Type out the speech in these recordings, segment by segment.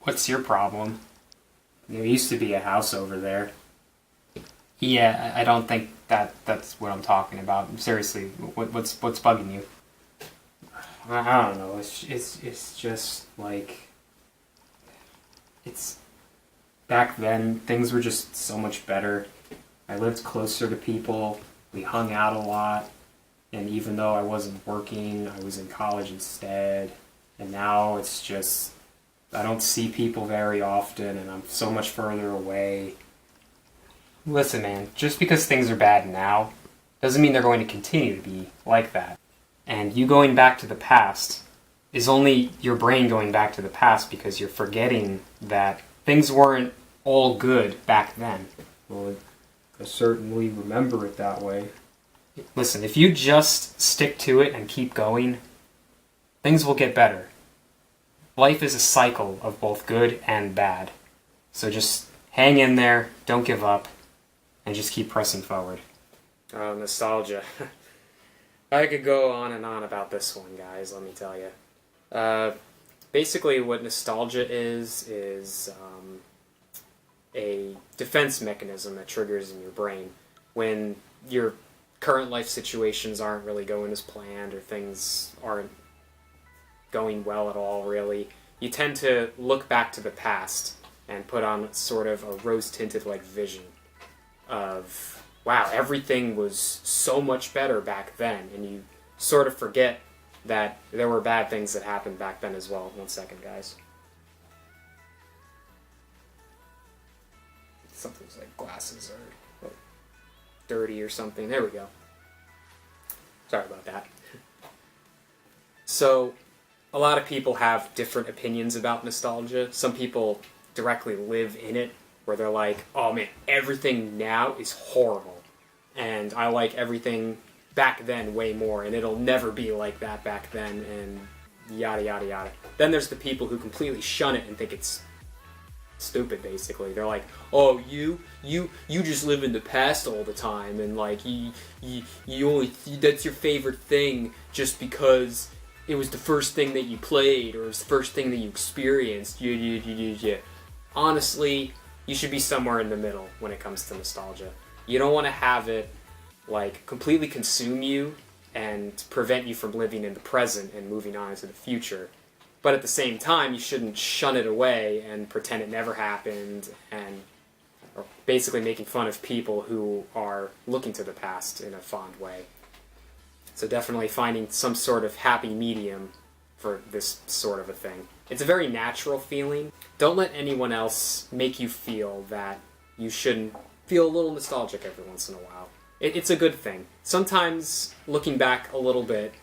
What's your problem? There used to be a house over there. Yeah, I don't think that's what I'm talking about. Seriously, what's bugging you? I don't know. It's just like it's back then. Things were just so much better. I lived closer to people. We hung out a lot, and even though I wasn't working, I was in college instead. And now it's just I don't see people very often, and I'm so much further away. Listen, man, just because things are bad now doesn't mean they're going to continue to be like that. And you going back to the past is only your brain going back to the past because you're forgetting that things weren't all good back then. Well, I certainly remember it that way. Listen, if you just stick to it and keep going, things will get better. Life is a cycle of both good and bad. So just hang in there, don't give up, and just keep pressing forward. Nostalgia. I could go on and on about this one, guys, let me tell you. Basically what nostalgia is a defense mechanism that triggers in your brain when your current life situations aren't really going as planned or things aren't going well at all, really. You tend to look back to the past and put on sort of a rose-tinted like vision of, wow, everything was so much better back then, and you sort of forget that there were bad things that happened back then as well. 1 second, guys. Something's like glasses are dirty or something. There we go. Sorry about that. So, a lot of people have different opinions about nostalgia. Some people directly live in it, where they're like, oh man, everything now is horrible, and I like everything back then way more, and it'll never be like that back then, and yada yada yada. Then there's the people who completely shun it and think it's stupid, basically. They're like, oh, you just live in the past all the time, and like you only that's your favorite thing just because it was the first thing that you played or it was the first thing that you experienced. Yeah. Honestly, you should be somewhere in the middle when it comes to nostalgia. You don't want to have it like completely consume you and prevent you from living in the present and moving on into the future. But at the same time, you shouldn't shun it away and pretend it never happened and or basically making fun of people who are looking to the past in a fond way. So definitely finding some sort of happy medium for this sort of a thing. It's a very natural feeling. Don't let anyone else make you feel that you shouldn't feel a little nostalgic every once in a while. It's a good thing. Sometimes looking back a little bit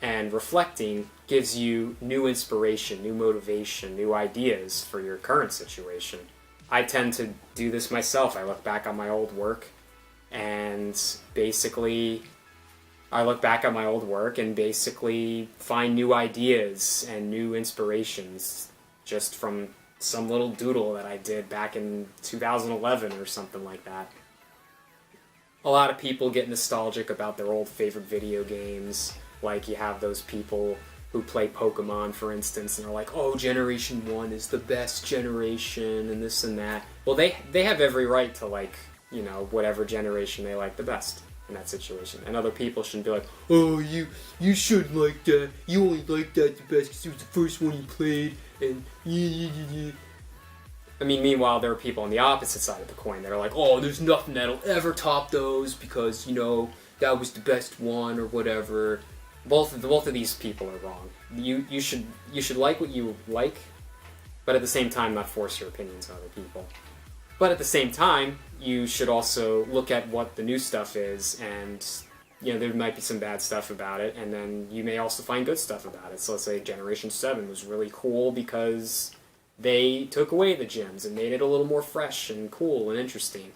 and reflecting gives you new inspiration, new motivation, new ideas for your current situation. I tend to do this myself. I look back on my old work and basically find new ideas and new inspirations just from some little doodle that I did back in 2011 or something like that. A lot of people get nostalgic about their old favorite video games. Like you have those people who play Pokemon, for instance, and they're like, oh, Generation 1 is the best generation and this and that. Well, they have every right to like, you know, whatever generation they like the best in that situation. And other people shouldn't be like, oh, you shouldn't like that. You only like that the best because it was the first one you played, and yeah. I mean, meanwhile, there are people on the opposite side of the coin that are like, oh, there's nothing that'll ever top those because, you know, that was the best one or whatever. Both of these people are wrong. You should like what you like, but at the same time not force your opinions on other people. But at the same time, you should also look at what the new stuff is, and you know there might be some bad stuff about it, and then you may also find good stuff about it. So let's say Generation 7 was really cool because they took away the gyms and made it a little more fresh and cool and interesting.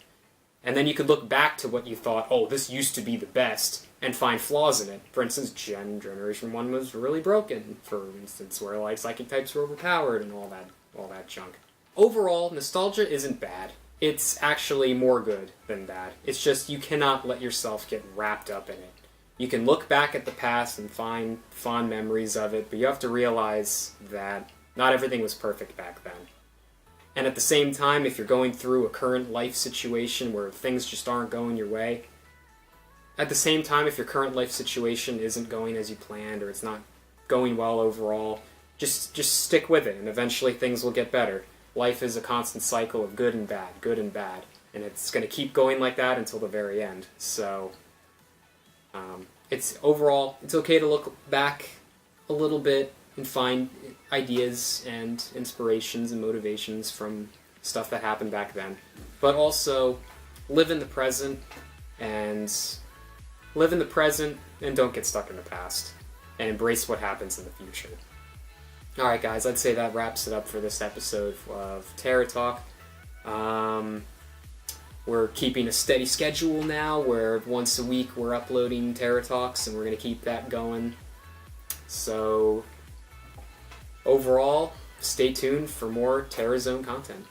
And then you could look back to what you thought, oh, this used to be the best, and find flaws in it. For instance, Generation 1 was really broken, for instance, where like psychic types were overpowered and all that junk. Overall, nostalgia isn't bad. It's actually more good than bad. It's just you cannot let yourself get wrapped up in it. You can look back at the past and find fond memories of it, but you have to realize that not everything was perfect back then. And at the same time, if you're going through a current life situation where things just aren't going your way, at the same time, if your current life situation isn't going as you planned or it's not going well overall, just stick with it, and eventually things will get better. Life is a constant cycle of good and bad, and it's going to keep going like that until the very end. So, it's okay to look back a little bit and find ideas and inspirations and motivations from stuff that happened back then. But also, live in the present and don't get stuck in the past. And embrace what happens in the future. Alright guys, I'd say that wraps it up for this episode of TerraTalk. We're keeping a steady schedule now where once a week we're uploading TerraTalks, and we're going to keep that going. So, overall, stay tuned for more TerraZone content.